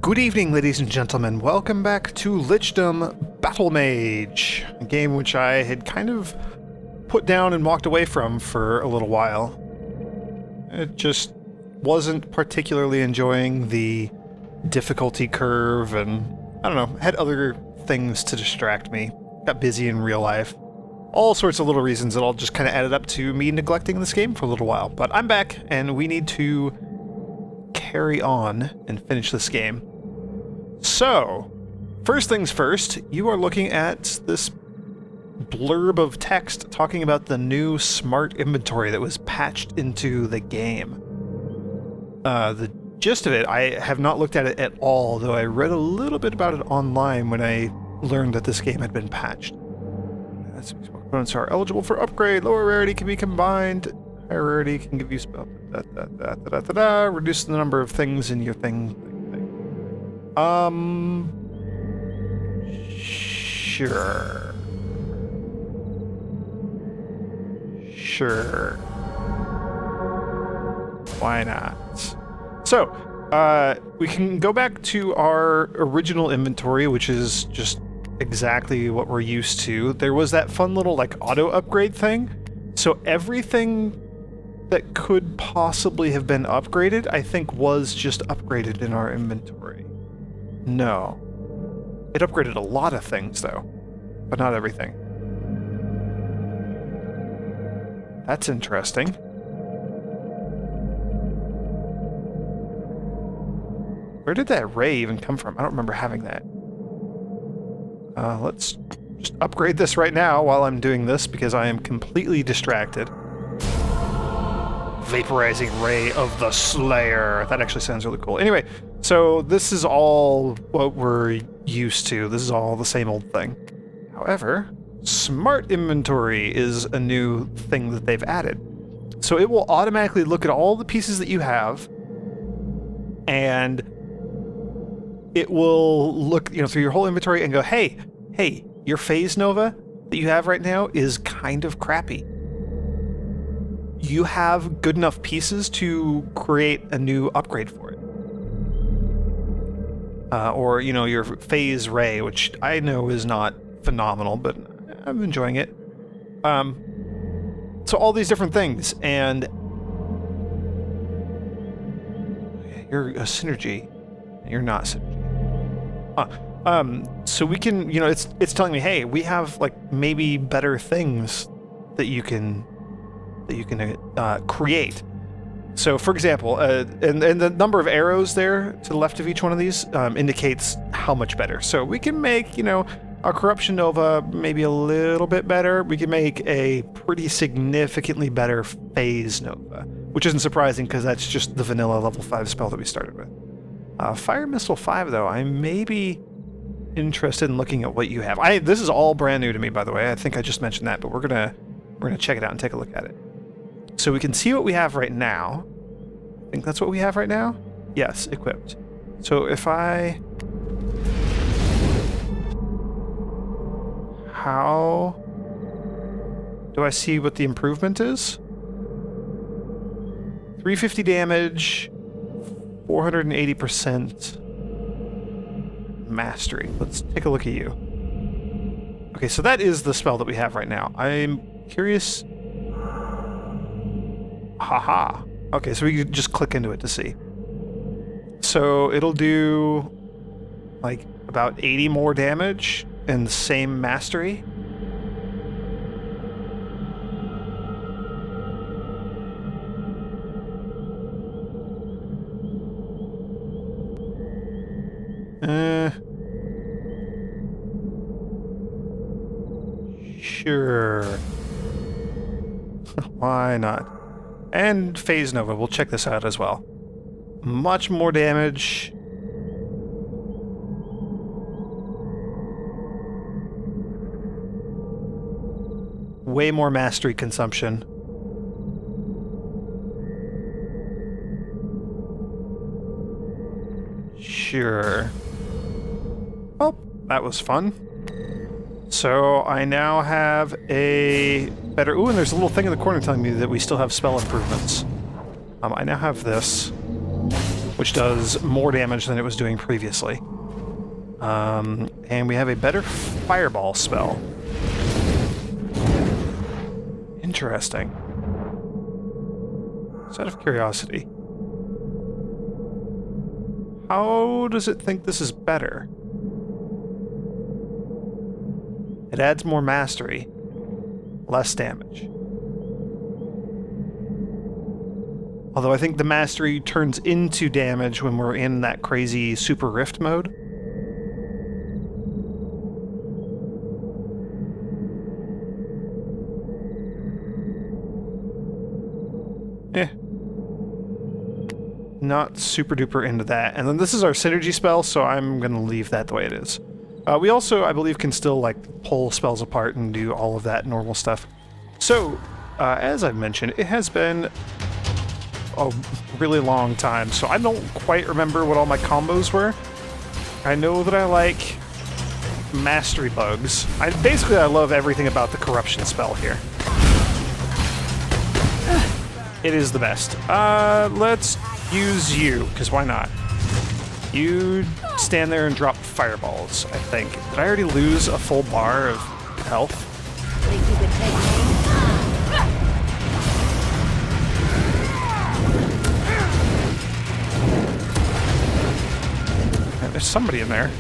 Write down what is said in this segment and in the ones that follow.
Good evening, ladies and gentlemen. Welcome back to Lichdom Battlemage, a game which I had kind of put down and walked away from for a little while. It just wasn't particularly enjoying the difficulty curve, and I don't know, had other things to distract me. Got busy in real life. All sorts of little reasons that all just kind of added up to me neglecting this game for a little while. But I'm back, and we need to carry on and finish this game. So, first things first, you are looking at this blurb of text talking about the new smart inventory that was patched into the game. The gist of it, I have not looked at it at all, though I read a little bit about it online when I learned that this game had been patched. Components are eligible for upgrade, lower rarity can be combined, higher rarity can give you spell, reduce the number of things in your thing. Sure. Sure. Why not? So, we can go back to our original inventory, which is just exactly what we're used to. There was that fun little, like, auto-upgrade thing. So everything that could possibly have been upgraded, I think, was just upgraded in our inventory. No. It upgraded a lot of things, though, but not everything. That's interesting. Where did that ray even come from? I don't remember having that. Let's just upgrade this right now while I'm doing this, because I am completely distracted. Vaporizing Ray of the Slayer. That actually sounds really cool. Anyway, so this is all what we're used to. This is all the same old thing. However, Smart Inventory is a new thing that they've added. So it will automatically look at all the pieces that you have, and it will look, through your whole inventory and go, hey, your phase nova that you have right now is kind of crappy. You have good enough pieces to create a new upgrade for it. Or, your phase ray, which I know is not phenomenal, but I'm enjoying it. So all these different things, and you're a synergy, and you're not synergy. So we can, it's telling me, hey, we have like maybe better things that you can create. So, for example, and the number of arrows there to the left of each one of these indicates how much better. So we can make, our Corruption Nova maybe a little bit better. We can make a pretty significantly better Phase Nova, which isn't surprising because that's just the vanilla level 5 spell that we started with. Fire Missile 5, though, I may be interested in looking at what you have. This is all brand new to me, by the way. I think I just mentioned that, but we're gonna check it out and take a look at it. So we can see what we have right now. I think that's what we have right now? Yes, equipped. So if how do I see what the improvement is? 350 damage, 480% mastery. Let's take a look at you. Okay, so that is the spell that we have right now. I'm curious. Haha. Okay, so we can just click into it to see. So it'll do like about 80 more damage and the same mastery. Sure. Why not? And Phase Nova, we'll check this out as well. Much more damage. Way more mastery consumption. Sure. Well, that was fun. So I now have a better... Ooh, and there's a little thing in the corner telling me that we still have spell improvements. I now have this. which does more damage than it was doing previously. And we have a better fireball spell. Interesting. Just out of curiosity, how does it think this is better? It adds more mastery, less damage. Although I think the mastery turns into damage when we're in that crazy super rift mode. Not super duper into that. And then this is our synergy spell, so I'm going to leave that the way it is. We also, I believe, can still like pull spells apart and do all of that normal stuff. So, as I've mentioned, it has been a really long time, so I don't quite remember what all my combos were. I know that I like mastery bugs. Basically, I love everything about the corruption spell here. It is the best. Let's use you, because why not? You stand there and drop fireballs, I think. Did I already lose a full bar of health? Think you could take me? There's somebody in there.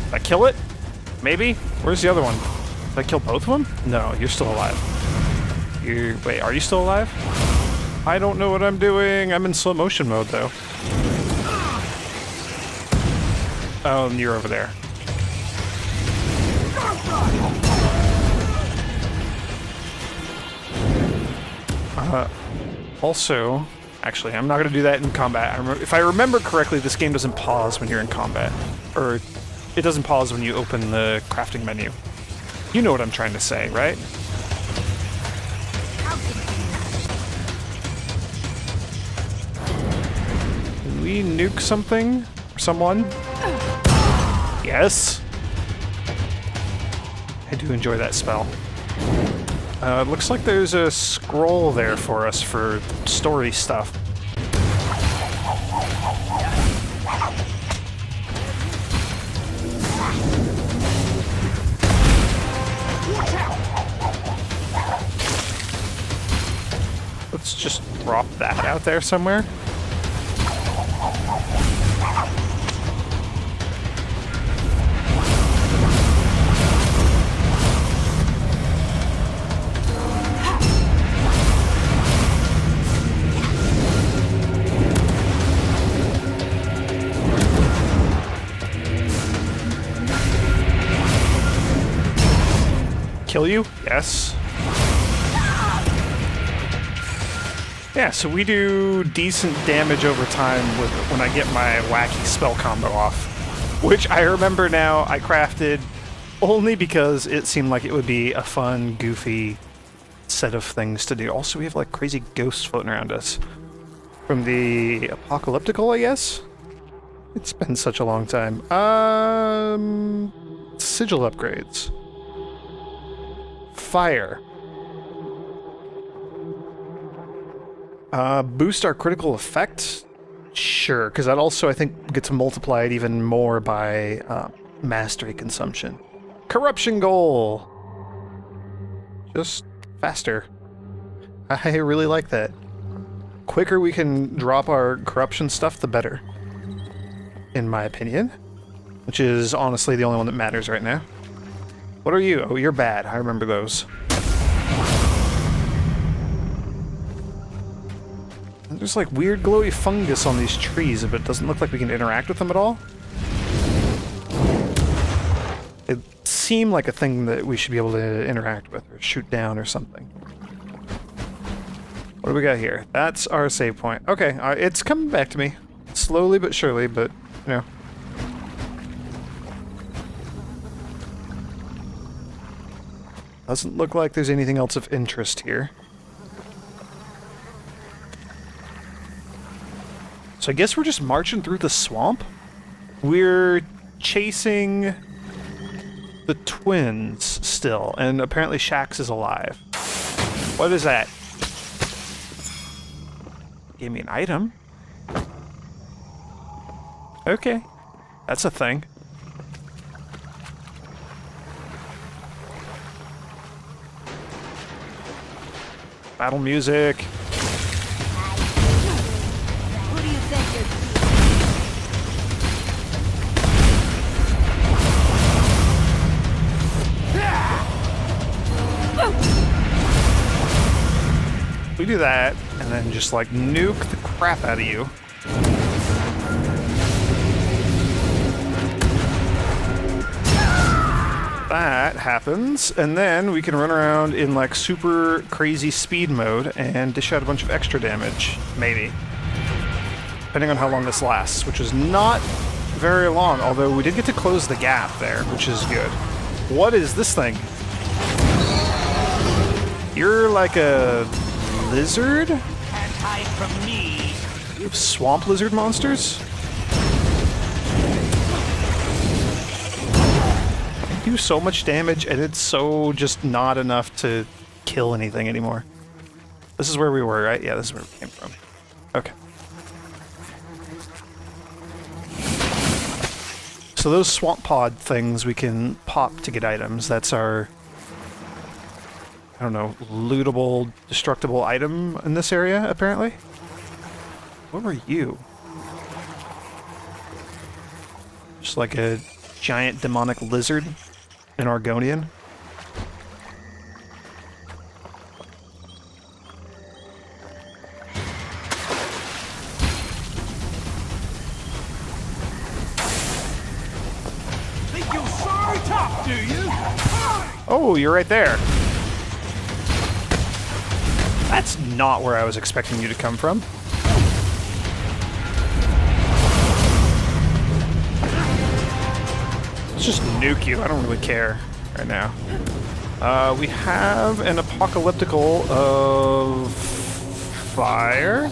Did I kill it? Maybe? Where's the other one? Did I kill both of them? No, you're still alive. Wait, are you still alive? I don't know what I'm doing. I'm in slow motion mode, though. Oh, and you're over there. Also, actually, I'm not going to do that in combat. If I remember correctly, this game doesn't pause when you're in combat. Or, it doesn't pause when you open the crafting menu. You know what I'm trying to say, right? Can we nuke something? Or someone? Yes! I do enjoy that spell. It looks like there's a scroll there for us for story stuff. Let's just drop that out there somewhere. Kill you? Yes. Yeah, so we do decent damage over time when I get my wacky spell combo off. Which I remember now I crafted only because it seemed like it would be a fun, goofy set of things to do. Also, we have like crazy ghosts floating around us. From the apocalyptical, I guess? It's been such a long time. Sigil upgrades. Fire. Boost our critical effect? Sure, because that also, I think, gets multiplied even more by mastery consumption. Corruption goal! Just faster. I really like that. Quicker we can drop our corruption stuff, the better. In my opinion. Which is honestly the only one that matters right now. What are you? Oh, you're bad. I remember those. There's like weird glowy fungus on these trees, but it doesn't look like we can interact with them at all. It seemed like a thing that we should be able to interact with or shoot down or something. What do we got here? That's our save point. Okay, it's coming back to me. Slowly but surely, but, you know. Doesn't look like there's anything else of interest here. So I guess we're just marching through the swamp? We're chasing the twins still, and apparently Shax is alive. What is that? Gave me an item. Okay. That's a thing. Battle music. Who do you think you're We do that, and then just like nuke the crap out of you. That happens, and then we can run around in like super crazy speed mode and dish out a bunch of extra damage, maybe. Depending on how long this lasts, which is not very long, although we did get to close the gap there, which is good. What is this thing? You're like a lizard? Can't hide from me. You have swamp lizard monsters? They do so much damage, and it's so just not enough to kill anything anymore. This is where we were, right? Yeah, this is where we came from. Okay. So those swamp pod things we can pop to get items. That's our, I don't know, lootable, destructible item in this area, apparently. What were you? Just like a giant demonic lizard? An Argonian? Think you're so tough, do you? Oh, you're right there. That's not where I was expecting you to come from. Let's just nuke you. I don't really care right now. We have an apocalyptical of fire.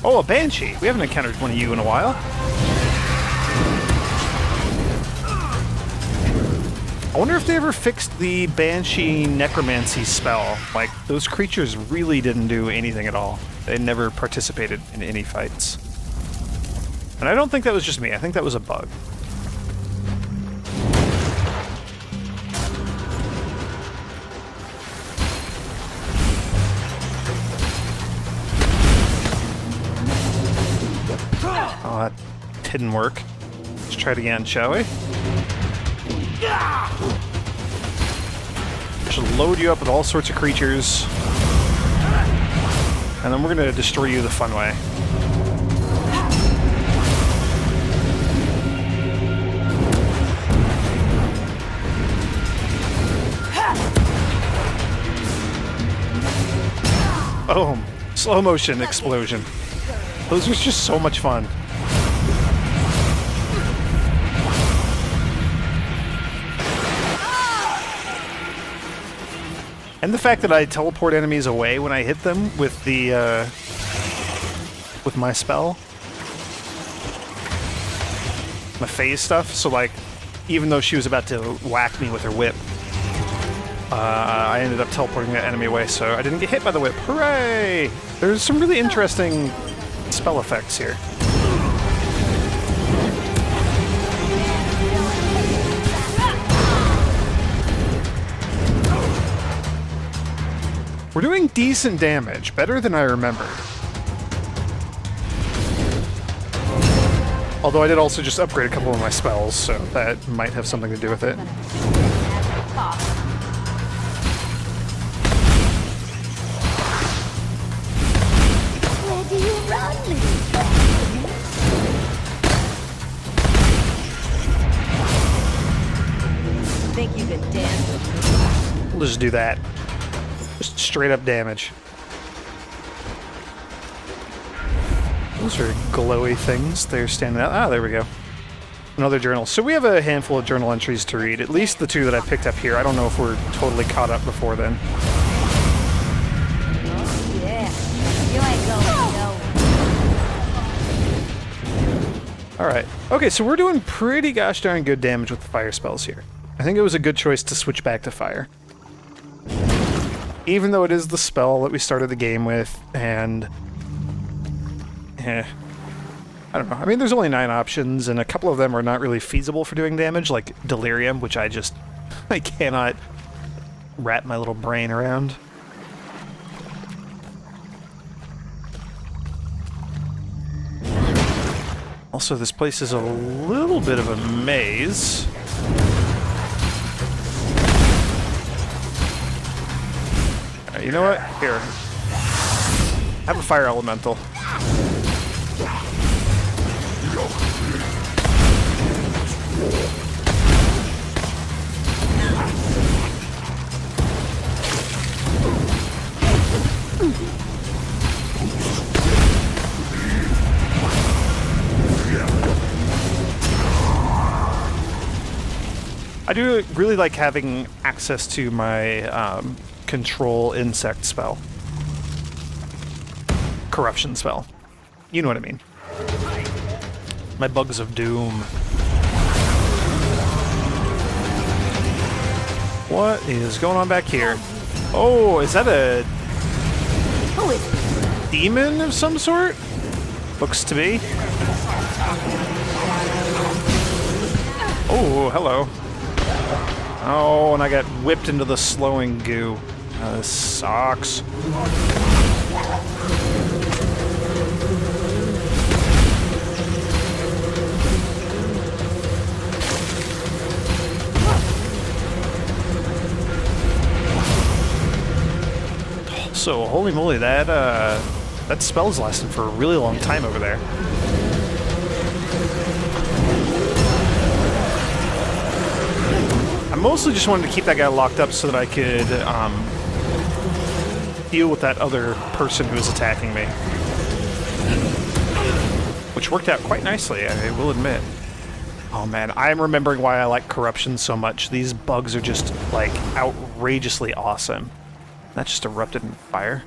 Oh, a banshee. We haven't encountered one of you in a while. I wonder if they ever fixed the banshee necromancy spell. Like, those creatures really didn't do anything at all. They never participated in any fights. And I don't think that was just me. I think that was a bug. Oh, that didn't work. Let's try it again, shall we? Should load you up with all sorts of creatures. And then we're going to destroy you the fun way. Boom. Slow motion explosion. Those are just so much fun. And the fact that I teleport enemies away when I hit them with the, with my spell. My phase stuff, so like, even though she was about to whack me with her whip, I ended up teleporting that enemy away, so I didn't get hit by the whip. Hooray! There's some really interesting spell effects here. We're doing decent damage, better than I remembered. Although I did also just upgrade a couple of my spells, so that might have something to do with it. Where do you run, little think you can dance? We'll just do that. Just straight up damage. Those are glowy things. They're standing out. Ah, there we go. Another journal. So we have a handful of journal entries to read. At least the two that I picked up here. I don't know if we're totally caught up before then. Oh, yeah. You ain't going nowhere. Alright. Okay, so we're doing pretty gosh darn good damage with the fire spells here. I think it was a good choice to switch back to fire. even though it is the spell that we started the game with, and I don't know. I mean, there's only 9 options, and a couple of them are not really feasible for doing damage, like Delirium, which I cannot wrap my little brain around. Also, this place is a little bit of a maze. You know what? Here. Have a fire elemental. I do really like having access to my control insect spell. Corruption spell. You know what I mean. My bugs of doom. What is going on back here? Oh, is that a demon of some sort? Looks to be. Oh, hello. Oh, and I got whipped into the slowing goo. This sucks. So, holy moly, that spell's lasting for a really long time over there. I mostly just wanted to keep that guy locked up so that I could deal with that other person who was attacking me. Which worked out quite nicely, I will admit. Oh man, I'm remembering why I like Corruption so much. These bugs are just, like, outrageously awesome. That just erupted in fire.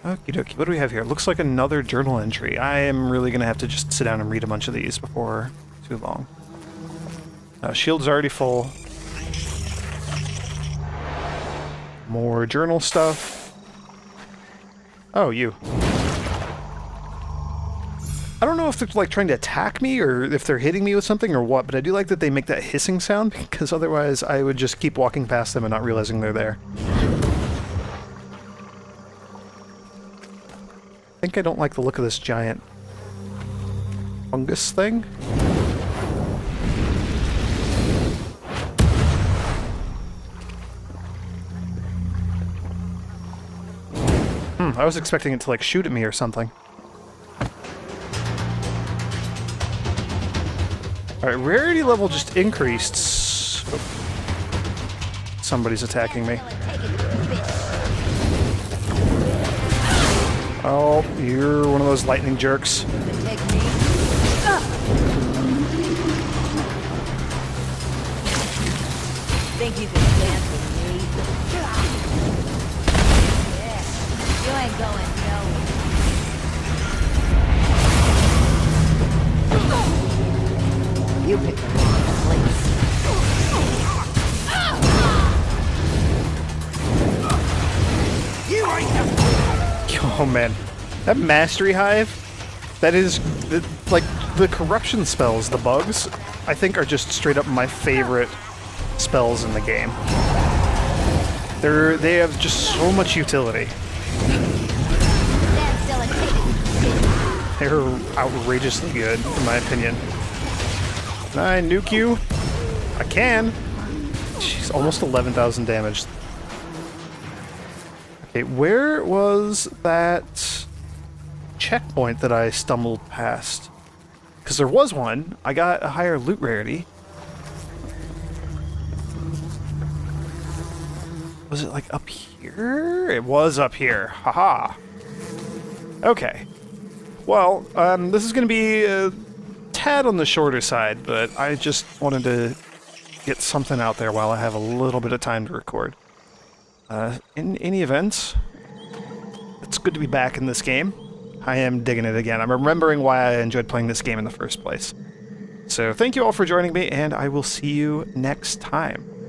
Okie dokie, what do we have here? Looks like another journal entry. I am really going to have to just sit down and read a bunch of these before too long. Shield's already full. More journal stuff. Oh, you. I don't know if they're like trying to attack me or if they're hitting me with something or what, but I do like that they make that hissing sound because otherwise I would just keep walking past them and not realizing they're there. I think I don't like the look of this giant fungus thing. I was expecting it to like shoot at me or something. Alright, rarity level just increased. Oh. Somebody's attacking me. Oh, you're one of those lightning jerks. Think you can dance with me? Yeah, you ain't going nowhere. You picked the wrong place. You ain't the... Oh man, that Mastery Hive, that is, like, the corruption spells, the bugs, I think are just straight up my favorite spells in the game. They have just so much utility. They're outrageously good, in my opinion. Can I nuke you? I can. Jeez, almost 11,000 damage. Okay, where was that checkpoint that I stumbled past? Because there was one. I got a higher loot rarity. Was it like up here? It was up here. Haha. Okay. Well, this is going to be a tad on the shorter side, but I just wanted to get something out there while I have a little bit of time to record. In any event, it's good to be back in this game. I am digging it again. I'm remembering why I enjoyed playing this game in the first place. So thank you all for joining me, and I will see you next time.